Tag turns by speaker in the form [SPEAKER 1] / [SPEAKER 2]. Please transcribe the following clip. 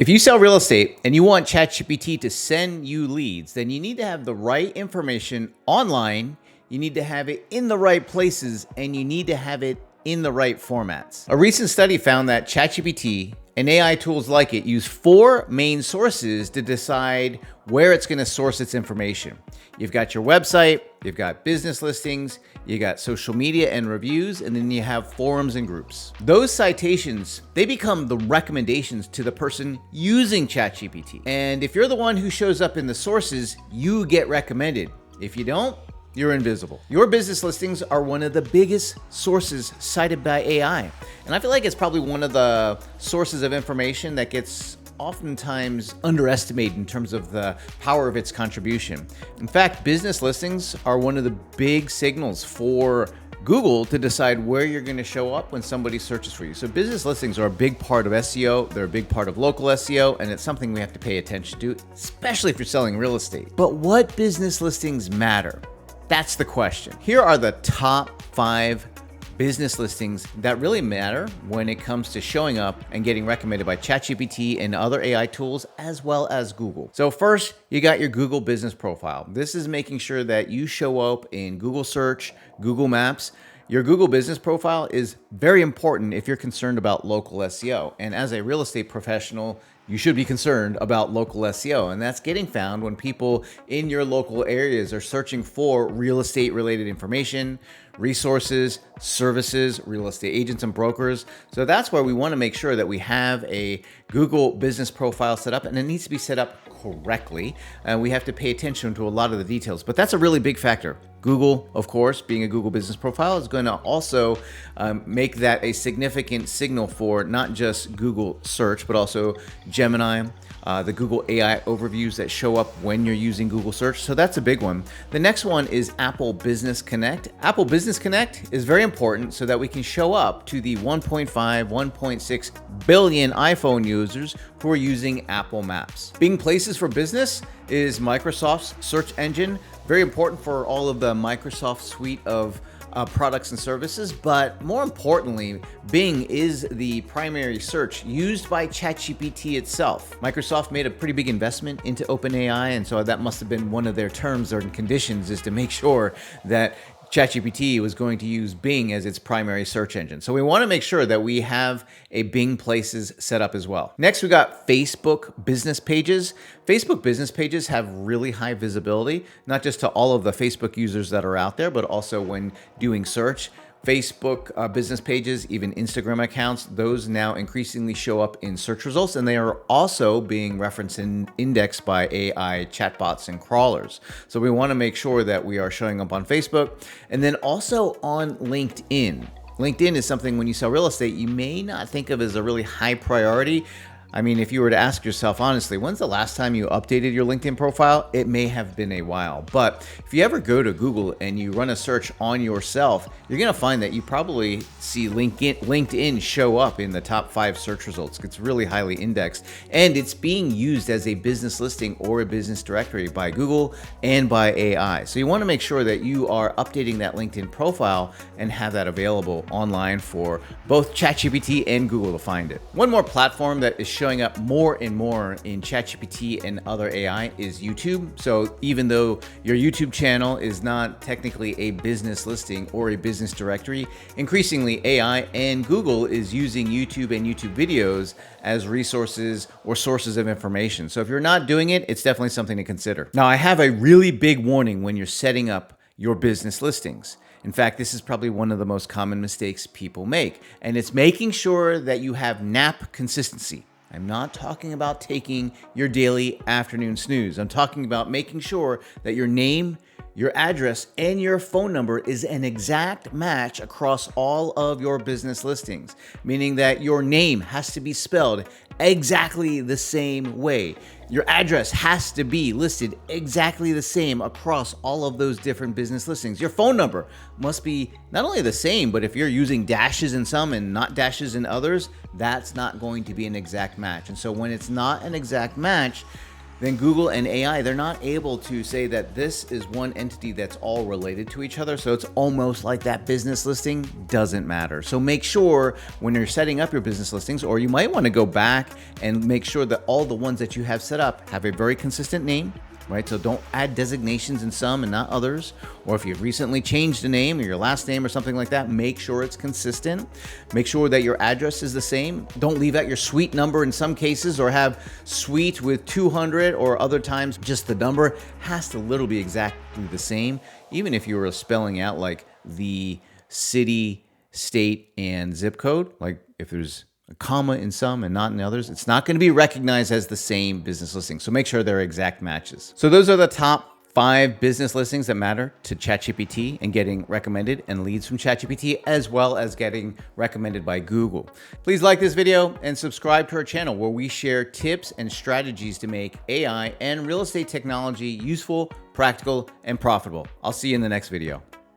[SPEAKER 1] If you sell real estate and you want ChatGPT to send you leads, then you need to have the right information online, you need to have it in the right places, and you need to have it in the right formats. A recent study found that ChatGPT and AI tools like it use 4 main sources to decide where it's going to source its information. You've got your website, you've got business listings, you got social media and reviews, and then you have forums and groups. Those citations, they become the recommendations to the person using ChatGPT. And if you're the one who shows up in the sources, you get recommended. If you don't, you're invisible. Your business listings are one of the biggest sources cited by AI. And I feel like it's probably one of the sources of information that gets oftentimes underestimated in terms of the power of its contribution. In fact, business listings are one of the big signals for Google to decide where you're going to show up when somebody searches for you. So business listings are a big part of SEO. They're a big part of local SEO, and it's something we have to pay attention to, especially if you're selling real estate. But what business listings matter? That's the question. Here are the top 5 business listings that really matter when it comes to showing up and getting recommended by ChatGPT and other AI tools, as well as Google. So first, you got your Google business profile. This is making sure that you show up in Google search, Google Maps. Your Google business profile is very important if you're concerned about local SEO. And as a real estate professional, you should be concerned about local SEO. And that's getting found when people in your local areas are searching for real estate related information, resources, services, real estate agents and brokers. So that's where we want to make sure that we have a Google business profile set up, and it needs to be set up correctly. And we have to pay attention to a lot of the details, but that's a really big factor. Google, of course, being a Google business profile, is going to also make that a significant signal for not just Google search, but also Gemini, the Google AI overviews that show up when you're using Google search. So that's a big one. The next one is Apple Business Connect. Apple Business Connect is very important so that we can show up to the 1.5, 1.6 billion iPhone users who are using Apple Maps. Bing Places for Business is Microsoft's search engine. Very important for all of the Microsoft suite of products and services, but more importantly, Bing is the primary search used by ChatGPT itself. Microsoft made a pretty big investment into OpenAI, and so that must have been one of their terms or conditions, is to make sure that ChatGPT was going to use Bing as its primary search engine. So we want to make sure that we have a Bing Places set up as well. Next, we got Facebook business pages. Facebook business pages have really high visibility, not just to all of the Facebook users that are out there, but also when doing search. Facebook business pages, even Instagram accounts, those now increasingly show up in search results, and they are also being referenced and indexed by AI chatbots and crawlers. So we want to make sure that we are showing up on Facebook, and then also on LinkedIn. LinkedIn is something, when you sell real estate, you may not think of as a really high priority. I mean, if you were to ask yourself honestly, when's the last time you updated your LinkedIn profile? It may have been a while. But if you ever go to Google and you run a search on yourself, you're going to find that you probably see LinkedIn show up in the top 5 search results. It's really highly indexed, and it's being used as a business listing or a business directory by Google and by AI. So you want to make sure that you are updating that LinkedIn profile and have that available online for both ChatGPT and Google to find it. One more platform that is showing up more and more in ChatGPT and other AI is YouTube. So even though your YouTube channel is not technically a business listing or a business directory, increasingly AI and Google is using YouTube and YouTube videos as resources or sources of information. So if you're not doing it, it's definitely something to consider. Now, I have a really big warning when you're setting up your business listings. In fact, this is probably one of the most common mistakes people make, and it's making sure that you have nap consistency. I'm not talking about taking your daily afternoon snooze. I'm talking about making sure that your name, your address, and your phone number is an exact match across all of your business listings, meaning that your name has to be spelled exactly the same way. Your address has to be listed exactly the same across all of those different business listings. Your phone number must be not only the same, but if you're using dashes in some and not dashes in others, that's not going to be an exact match. And so when it's not an exact match, then Google and AI, they're not able to say that this is one entity that's all related to each other. So it's almost like that business listing doesn't matter. So make sure when you're setting up your business listings, or you might want to go back and make sure that all the ones that you have set up have a very consistent name, right? So don't add designations in some and not others. Or if you've recently changed a name or your last name or something like that, make sure it's consistent. Make sure that your address is the same. Don't leave out your suite number in some cases, or have suite with 200, or other times just the number has to literally be exactly the same. Even if you were spelling out like the city, state, and zip code, like if there's a comma in some and not in others, it's not going to be recognized as the same business listing. So make sure they're exact matches. So those are the top 5 business listings that matter to ChatGPT and getting recommended and leads from ChatGPT, as well as getting recommended by Google. Please like this video and subscribe to our channel, where we share tips and strategies to make AI and real estate technology useful, practical, and profitable. I'll see you in the next video.